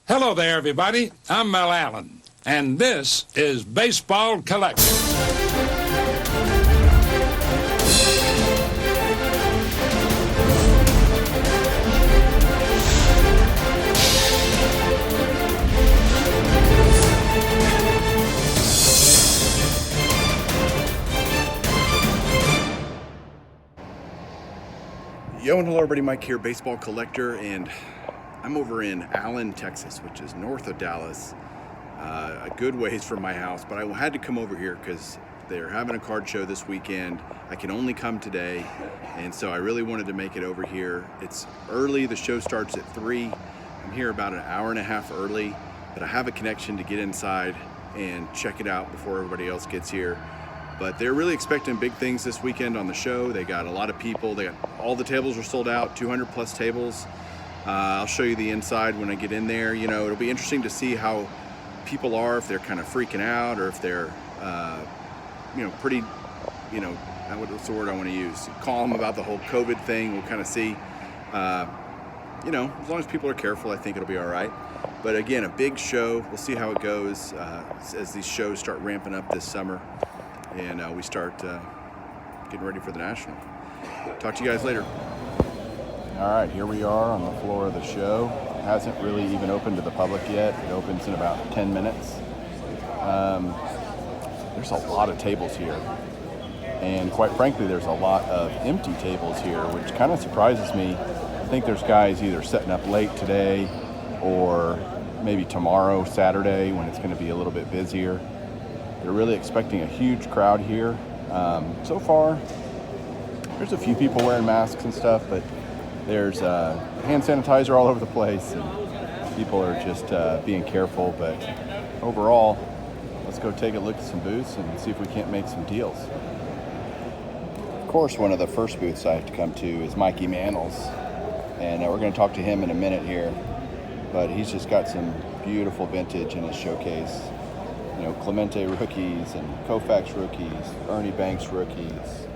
Hello there, everybody. I'm Mel Allen, and this is Baseball Collector. Yo and hello everybody, Mike here, Baseball Collector, and I'm over in Allen, Texas, which is north of Dallas, a good ways from my house, but I had to come over here because they're having a card show this weekend. I can only come today, and so I really wanted to make it over here. It's early, the show starts at 3. I'm here about an hour and a half early, but I have a connection to get inside and check it out before everybody else gets here. But they're really expecting big things this weekend on the show. They got a lot of people. All the tables are sold out, 200 plus tables. I'll show you the inside when I get in there. You know, it'll be interesting to see how people are, if they're kind of freaking out or if they're, pretty, what's the word I want to use? Calm about the whole COVID thing. We'll kind of see, as long as people are careful, I think it'll be all right. But again, a big show. We'll see how it goes as these shows start ramping up this summer. And we start getting ready for the National. Talk to you guys later. All right, here we are on the floor of the show. It hasn't really even opened to the public yet. It opens in about 10 minutes. There's a lot of tables here. And quite frankly, there's a lot of empty tables here, which kind of surprises me. I think there's guys either setting up late today or maybe tomorrow, Saturday, when it's going to be a little bit busier. They're really expecting a huge crowd here. So far, there's a few people wearing masks and stuff, but there's hand sanitizer all over the place, and people are just being careful. But overall, let's go take a look at some booths and see if we can't make some deals. Of course, one of the first booths I have to come to is Mikey Mantels, and we're going to talk to him in a minute here. But he's just got some beautiful vintage in his showcase. Clemente rookies and Koufax rookies, Ernie Banks rookies,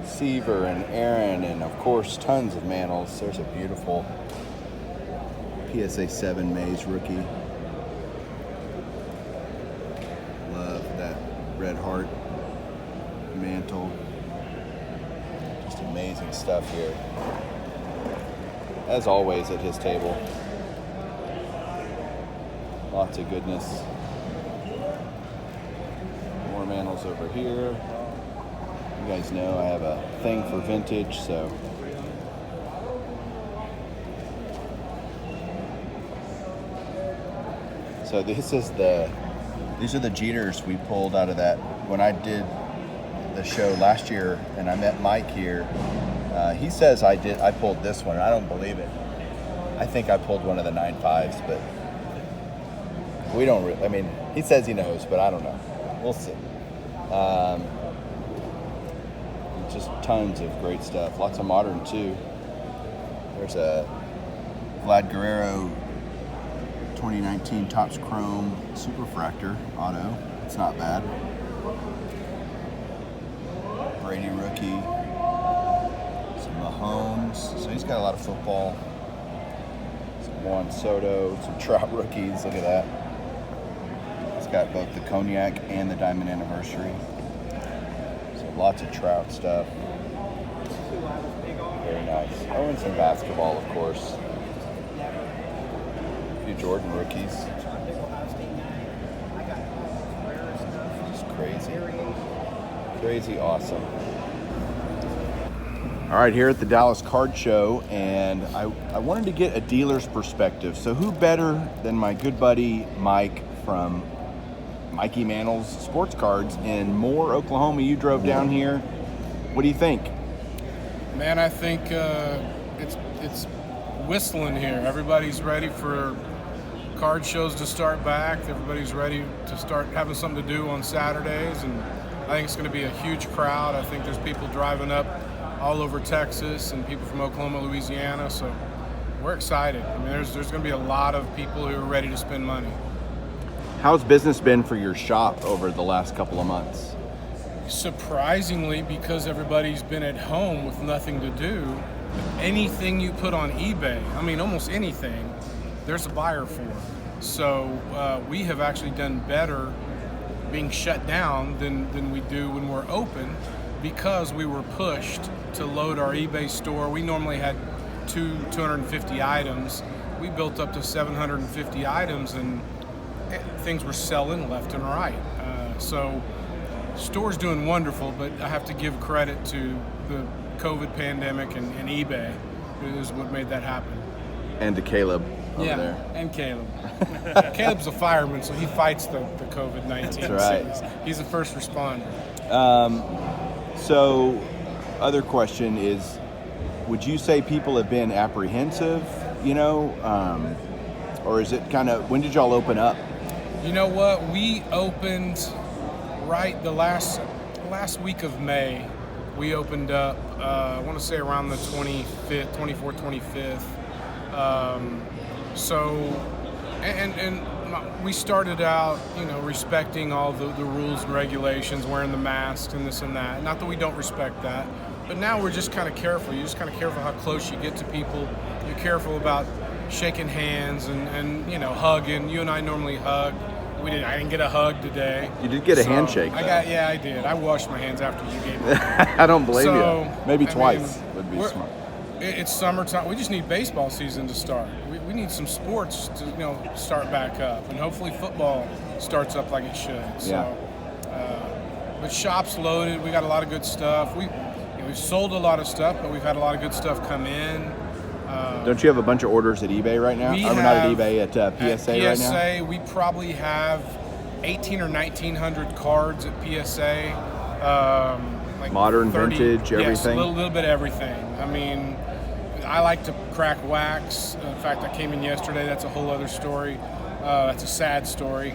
Seaver and Aaron, and of course tons of Mantels. There's a beautiful PSA 7 Mays rookie. Love that Red Heart mantle. Just amazing stuff here. As always at his table. Lots of goodness. More Mantels over here. You guys know I have a thing for vintage, so these are the Jeters we pulled out of that when I did the show last year, and I met Mike here. He says I pulled this one. I don't believe it. I think I pulled one of the 9.5s, but we don't really, he says he knows, but I don't know. We'll see. Just tons of great stuff. Lots of modern too. There's a Vlad Guerrero 2019 Topps Chrome Superfractor auto. It's not bad. Brady rookie. Some Mahomes. So he's got a lot of football. Some Juan Soto. Some Trout rookies. Look at that. It's got both the Cognac and the Diamond Anniversary. So lots of Trout stuff. Very nice. Oh, and some basketball, of course. A few Jordan rookies. Just crazy. Crazy awesome. All right, here at the Dallas Card Show, and I wanted to get a dealer's perspective. So who better than my good buddy Mike from Mikey Mantels Sports Cards in Moore, Oklahoma. You drove down here. What do you think? Man, I think it's whistling here. Everybody's ready for card shows to start back. Everybody's ready to start having something to do on Saturdays, and I think it's going to be a huge crowd. I think there's people driving up all over Texas and people from Oklahoma, Louisiana, so we're excited. There's going to be a lot of people who are ready to spend money. How's business been for your shop over the last couple of months? Surprisingly, because everybody's been at home with nothing to do, anything you put on eBay, almost anything, there's a buyer for. So we have actually done better being shut down than we do when we're open, because we were pushed to load our eBay store. We normally had 250 items. We built up to 750 items, and things were selling left and right. So store's doing wonderful, but I have to give credit to the COVID pandemic and eBay. It is what made that happen. And to Caleb over there. And Caleb. Caleb's a fireman, so he fights the COVID-19. That's right. So he's a first responder. So, other question is, would you say people have been apprehensive, or is it kind of, when did y'all open up? You know what? We opened right the last week of May. We opened up, I want to say around the 24th, 25th. And we started out, respecting all the rules and regulations, wearing the masks and this and that. Not that we don't respect that, but now we're just kind of careful. You're just kind of careful how close you get to people. You're careful about shaking hands and hugging. You and I normally hug. I didn't get a hug today. You did get a handshake, though. I did. I washed my hands after you gave me. I don't blame you. Maybe twice would be smart. It's summertime. We just need baseball season to start. We need some sports to start back up, and hopefully football starts up like it should. So, but shop's loaded. We got a lot of good stuff. We've sold a lot of stuff, but we've had a lot of good stuff come in. Don't you have a bunch of orders at eBay right now? Not at eBay, at PSA right now? PSA, we probably have 1,800 or 1,900 cards at PSA. Like modern, 30, vintage, everything? Yes, a little bit of everything. I mean, I like to crack wax. In fact, I came in yesterday. That's a whole other story. That's a sad story.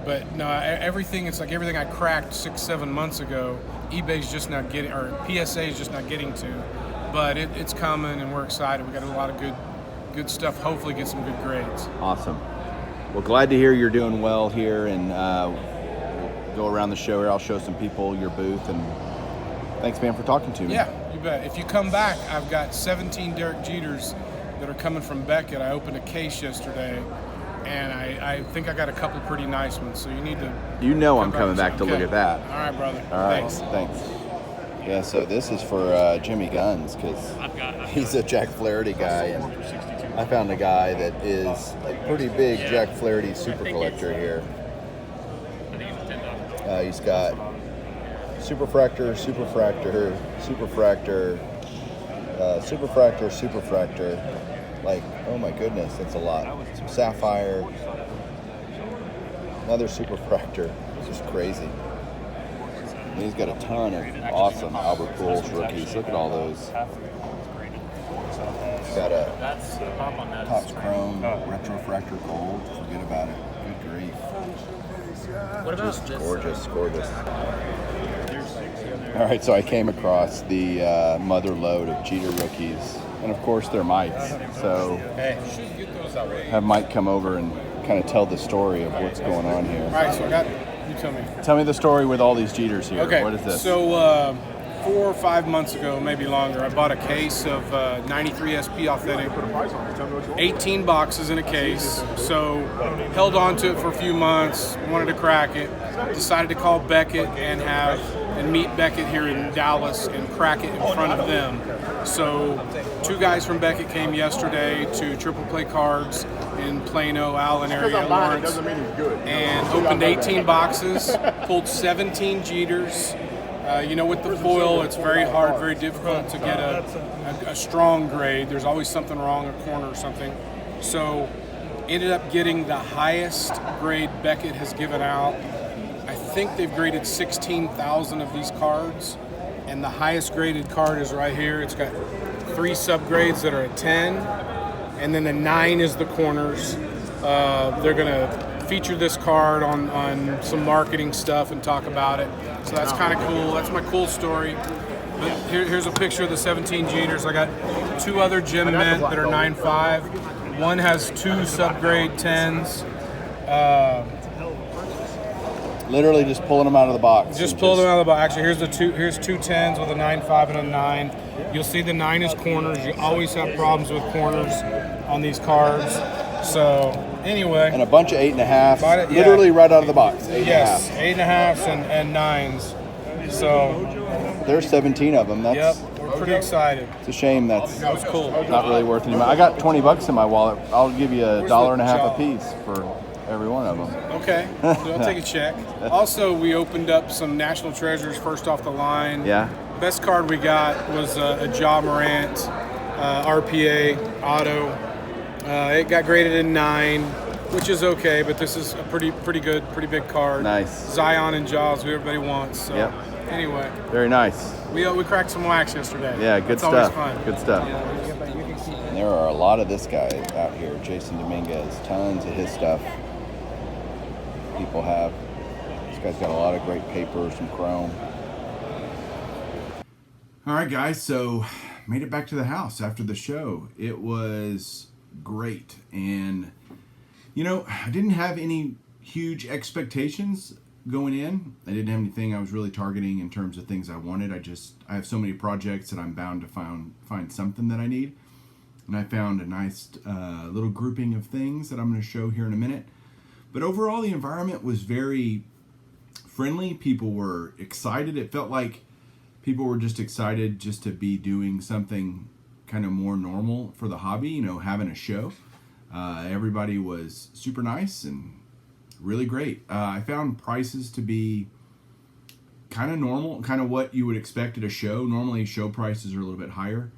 But no, everything, it's like everything I cracked 6-7 months ago, eBay's just not getting, or PSA is just not getting to. But it's coming, and we're excited. We got a lot of good stuff. Hopefully get some good grades. Awesome. Well, glad to hear you're doing well here, and go around the show here. I'll show some people your booth, and thanks, man, for talking to me. Yeah, you bet. If you come back, I've got 17 Derek Jeters that are coming from Beckett. I opened a case yesterday, and I think I got a couple pretty nice ones, so you need to... I'm coming back to look at that. All right, brother. All right, thanks. Yeah, so this is for Jimmy Guns, because he's a Jack Flaherty guy, and I found a guy that is a pretty big Jack Flaherty super collector here. He's got Superfractor, like, oh my goodness, that's a lot. Some Sapphire, another Superfractor. It's just crazy. And he's got a ton of awesome Albert Pujols rookies. Look at all those. He's got a Topps Chrome Retrofractor Gold. Forget about it. Good grief. What about just gorgeous. All right, so I came across the mother load of Jeter rookies, and of course they're Mike's. So have Mike come over and kind of tell the story of what's going on here. All right, so you tell me. Tell me the story with all these Jeters here. Okay. What is this? So 4 or 5 months ago, maybe longer, I bought a case of 93 SP Authentic, 18 boxes in a case. So held on to it for a few months, wanted to crack it, decided to call Beckett and meet Beckett here in Dallas and crack it in front of them. So 2 guys from Beckett came yesterday to Triple Play Cards in Plano, Allen area, Lawrence, and opened 18 boxes, pulled 17 Jeters. With the foil, it's very hard, very difficult to get a strong grade. There's always something wrong, a corner or something. So ended up getting the highest grade Beckett has given out. I think they've graded 16,000 of these cards, and the highest graded card is right here. It's got 3 subgrades that are a 10, and then the 9 is the corners. They're going to feature this card on some marketing stuff and talk about it. So that's kind of cool. That's my cool story. But here's a picture of the 17 Jeters. I got 2 other Gem Mint that are 9.5. One has 2 subgrade 10s. Literally just pulling them out of the box. Just pulled them out of the box. Actually, here's 2 10s with a 9.5 and a 9. You'll see the 9 is corners. You always have problems with corners on these cards. So anyway, And a bunch of 8.5s, Bought it, yeah. literally right out of the box. 8.5. yes, 8.5s and 9s. So There's 17 of them. That's yep, we're pretty excited. It's a shame that's That was cool. not really worth any money. I got $20 in my wallet. I'll give you Where's $1.50 the a job? piece for every one of them. Okay, so I'll take a check. Also, we opened up some National Treasures first off the line. Yeah. Best card we got was a Ja Morant RPA auto. It got graded in 9, which is okay, but this is a pretty good, pretty big card. Nice. Zion and Jaws, who everybody wants. So Yep. anyway, Very nice. we cracked some wax yesterday. Yeah, good That's always stuff. fun. Good stuff. Yeah. And there are a lot of this guy out here, Jason Dominguez. Tons of his stuff people have. This guy's got a lot of great paper, some chrome. All right, guys, so made it back to the house after the show. It was great. And, you know, I didn't have any huge expectations going in. I didn't have anything I was really targeting in terms of things I wanted. I have so many projects that I'm bound to find something that I need. And I found a nice little grouping of things that I'm going to show here in a minute. But overall, the environment was very friendly. People were excited. It felt like people were just excited just to be doing something kind of more normal for the hobby, you know, having a show. Everybody was super nice and really great. I found prices to be kind of normal, kind of what you would expect at a show. Normally show prices are a little bit higher,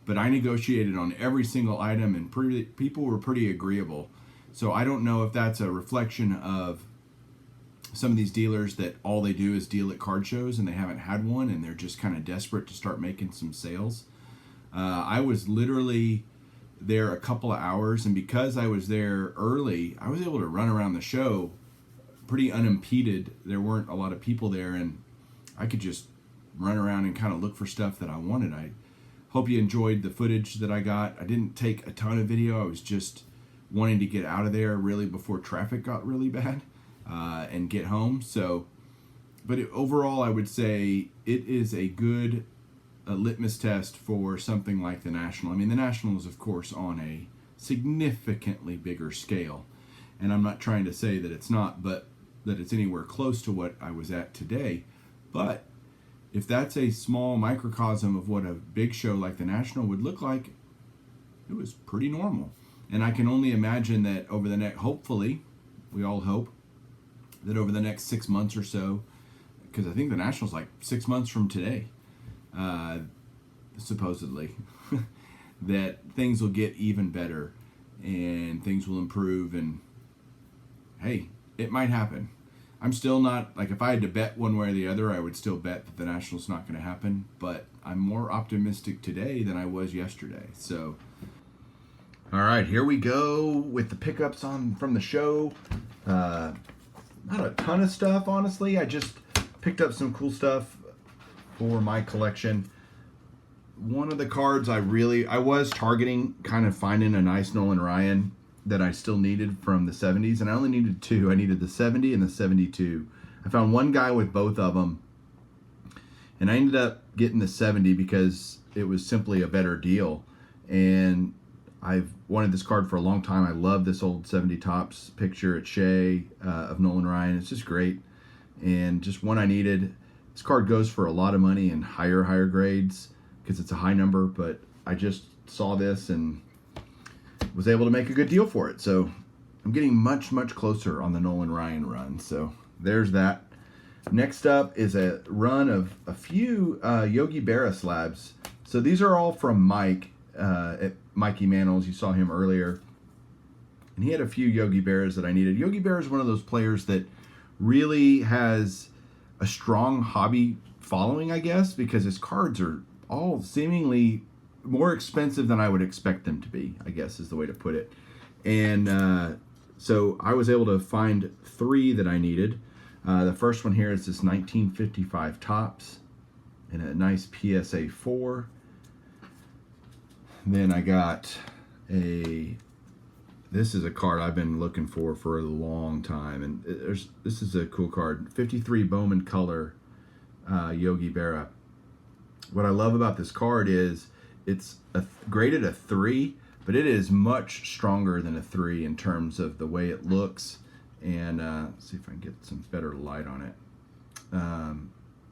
but I negotiated on every single item and people were pretty agreeable. So I don't know if that's a reflection of some of these dealers that all they do is deal at card shows and they haven't had one and they're just kind of desperate to start making some sales. I was literally there a couple of hours, and because I was there early, I was able to run around the show pretty unimpeded. There weren't a lot of people there, and I could just run around and kind of look for stuff that I wanted. I hope you enjoyed the footage that I got. I didn't take a ton of video. I was just wanting to get out of there really before traffic got really bad and get home. So, but overall, I would say it is a good litmus test for something like the National. I mean, the National is, of course, on a significantly bigger scale. And I'm not trying to say that it's not, but that it's anywhere close to what I was at today. But if that's a small microcosm of what a big show like the National would look like, it was pretty normal. And I can only imagine that over the next, hopefully, we all hope, that over the next 6 months or so, because I think the National's like 6 months from today, supposedly, that things will get even better and things will improve, and hey, it might happen. I'm still not, like, if I had to bet one way or the other, I would still bet that the National's not going to happen, but I'm more optimistic today than I was yesterday. So, all right, here we go with the pickups from the show. Not a ton of stuff, honestly. I just picked up some cool stuff for my collection. One of the cards I was targeting, kind of finding a nice Nolan Ryan that I still needed from the 70s, and I only needed two. I needed the 70 and the 72. I found one guy with both of them, and I ended up getting the 70 because it was simply a better deal. And I've wanted this card for a long time. I love this old 70 Topps picture at Shea of Nolan Ryan. It's just great, and just one I needed. This card goes for a lot of money in higher grades because it's a high number, but I just saw this and was able to make a good deal for it. So I'm getting much closer on the Nolan Ryan run. So there's that. Next up is a run of a few Yogi Berra slabs. So these are all from Mike at Mikey Mantels. You saw him earlier. And he had a few Yogi Berras that I needed. Yogi Berra is one of those players that really has a strong hobby following, I guess, because his cards are all seemingly more expensive than I would expect them to be, I guess is the way to put it. And so I was able to find three that I needed. The first one here is this 1955 Topps in a nice PSA 4. Then I got this is a card I've been looking for a long time, and this is a cool card, 53 Bowman Color Yogi Berra. What I love about this card is it's graded a 3, but it is much stronger than a 3 in terms of the way it looks. And let's see if I can get some better light on it.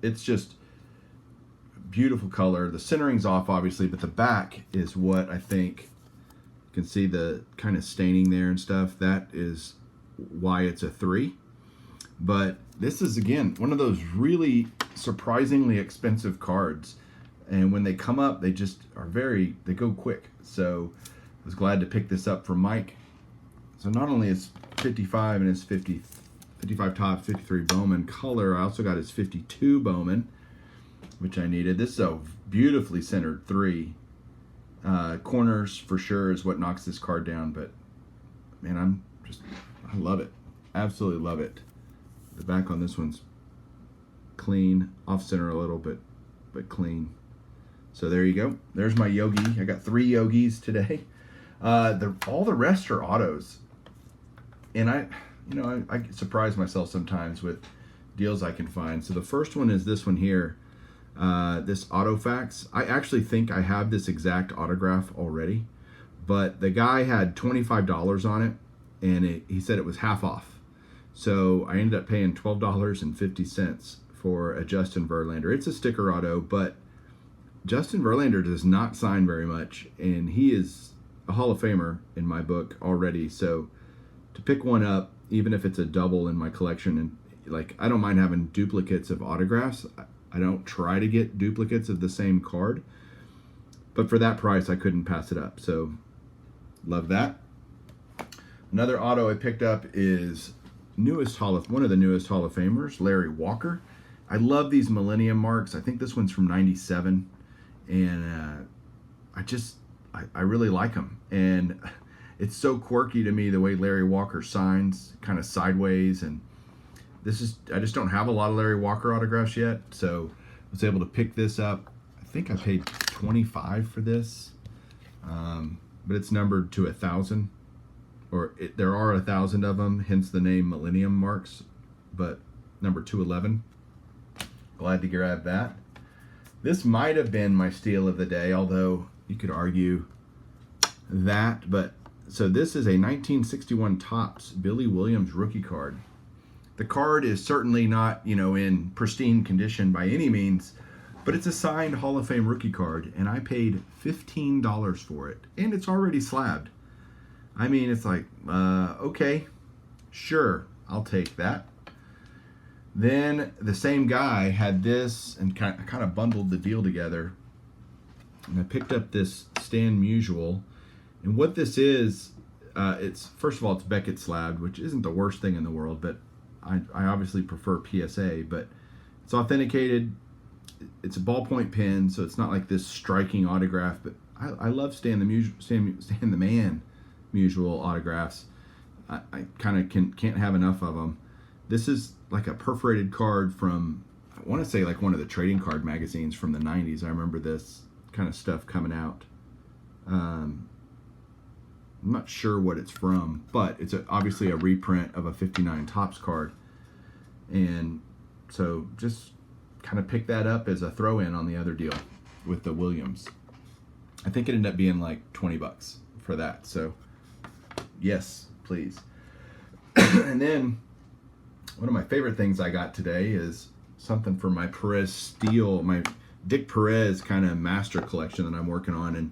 It's just beautiful color. The centering's off, obviously, but the back is what I think, you can see the kind of staining there and stuff. That is why it's a 3. But this is, again, one of those really surprisingly expensive cards. And when they come up, they just are they go quick. So I was glad to pick this up from Mike. So not only is 55 and his 55 top, 53 Bowman color, I also got his 52 Bowman, which I needed. This is a beautifully centered 3. Corners for sure is what knocks this card down, but man, I love it. Absolutely love it. The back on this one's clean, off center a little bit, but clean. So there you go. There's my Yogi. I got 3 Yogis today. All the rest are autos. And I surprise myself sometimes with deals I can find. So the first one is this one here, this Autofax. I actually think I have this exact autograph already, but the guy had $25 on it, and he said it was half off. So I ended up paying $12.50 for a Justin Verlander. It's a sticker auto, but Justin Verlander does not sign very much, and he is a Hall of Famer in my book already. So to pick one up, even if it's a double in my collection, and like, I don't mind having duplicates of autographs. I don't try to get duplicates of the same card, but for that price, I couldn't pass it up. So love that. Another auto I picked up is one of the newest Hall of Famers, Larry Walker. I love these Millennium marks. I think this one's from '97, and I really like them. And it's so quirky to me the way Larry Walker signs, kind of sideways. And I just don't have a lot of Larry Walker autographs yet, so I was able to pick this up. I think I paid $25 for this, but it's numbered to 1,000, there are 1,000 of them, hence the name Millennium Marks, but number 211. Glad to grab that. This might have been my steal of the day, although you could argue that. But so this is a 1961 Topps Billy Williams rookie card. The card is certainly not, in pristine condition by any means, but it's a signed Hall of Fame rookie card, and I paid $15 for it, and it's already slabbed. I mean, it's like, okay, sure, I'll take that. Then the same guy had this and kind of bundled the deal together, and I picked up this Stan Musial, and what this is, it's, first of all, it's Beckett slabbed, which isn't the worst thing in the world, but I obviously prefer PSA, but it's authenticated. It's a ballpoint pen, so it's not like this striking autograph, but I love Stan the Man Musial autographs. I kind of can't have enough of them. This is like a perforated card from, I want to say, like one of the trading card magazines from the 90s. I remember this kind of stuff coming out. I'm not sure what it's from, but it's obviously a reprint of a 59 Topps card. And so just kind of pick that up as a throw-in on the other deal with the Williams. I think it ended up being like $20 for that. So yes, please. And then one of my favorite things I got today is something for my Perez Steel, my Dick Perez kind of master collection that I'm working on, and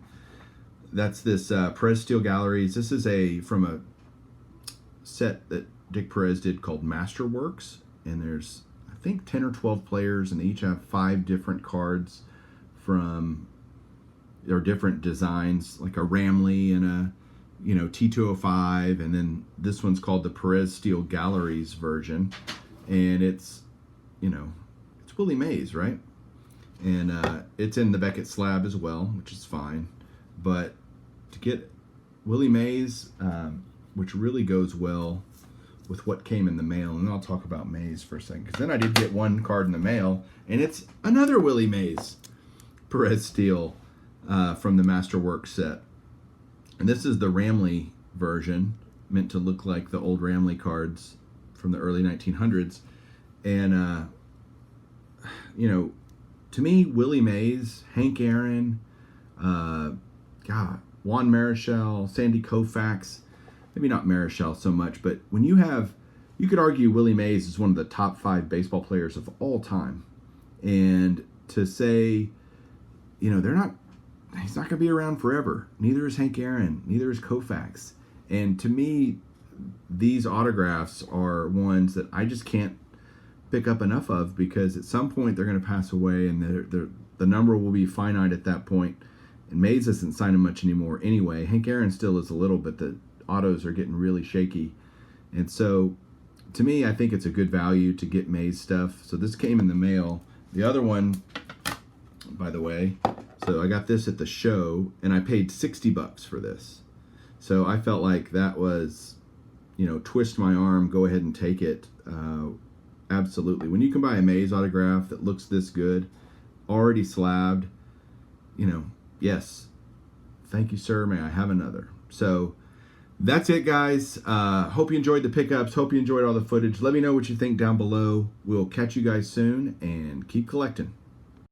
that's this Perez Steel Galleries. This is from a set that Dick Perez did called Masterworks, and there's, I think, 10 or 12 players, and they each have 5 different cards from their different designs, like a Ramley and a T205, and then this one's called the Perez Steel Galleries version, and it's Willie Mays, right? And it's in the Beckett slab as well, which is fine, but to get Willie Mays, which really goes well with what came in the mail, and I'll talk about Mays for a second, because then I did get one card in the mail, and it's another Willie Mays Perez Steel from the Masterworks set. And this is the Ramley version, meant to look like the old Ramley cards from the early 1900s. And, to me, Willie Mays, Hank Aaron, Juan Marichal, Sandy Koufax, maybe not Marichal so much, but when you could argue Willie Mays is one of the top 5 baseball players of all time. And to say, he's not going to be around forever. Neither is Hank Aaron. Neither is Koufax. And to me, these autographs are ones that I just can't pick up enough of, because at some point they're going to pass away, and the number will be finite at that point. And Mays isn't signing much anymore anyway. Hank Aaron still is a little, but the autos are getting really shaky. And so, to me, I think it's a good value to get Mays stuff. So this came in the mail. The other one, by the way, so I got this at the show, and I paid $60 for this. So I felt like that was, twist my arm, go ahead and take it. Absolutely. When you can buy a Mays autograph that looks this good, already slabbed, yes. Thank you, sir. May I have another? So that's it, guys. Hope you enjoyed the pickups. Hope you enjoyed all the footage. Let me know what you think down below. We'll catch you guys soon, and keep collecting.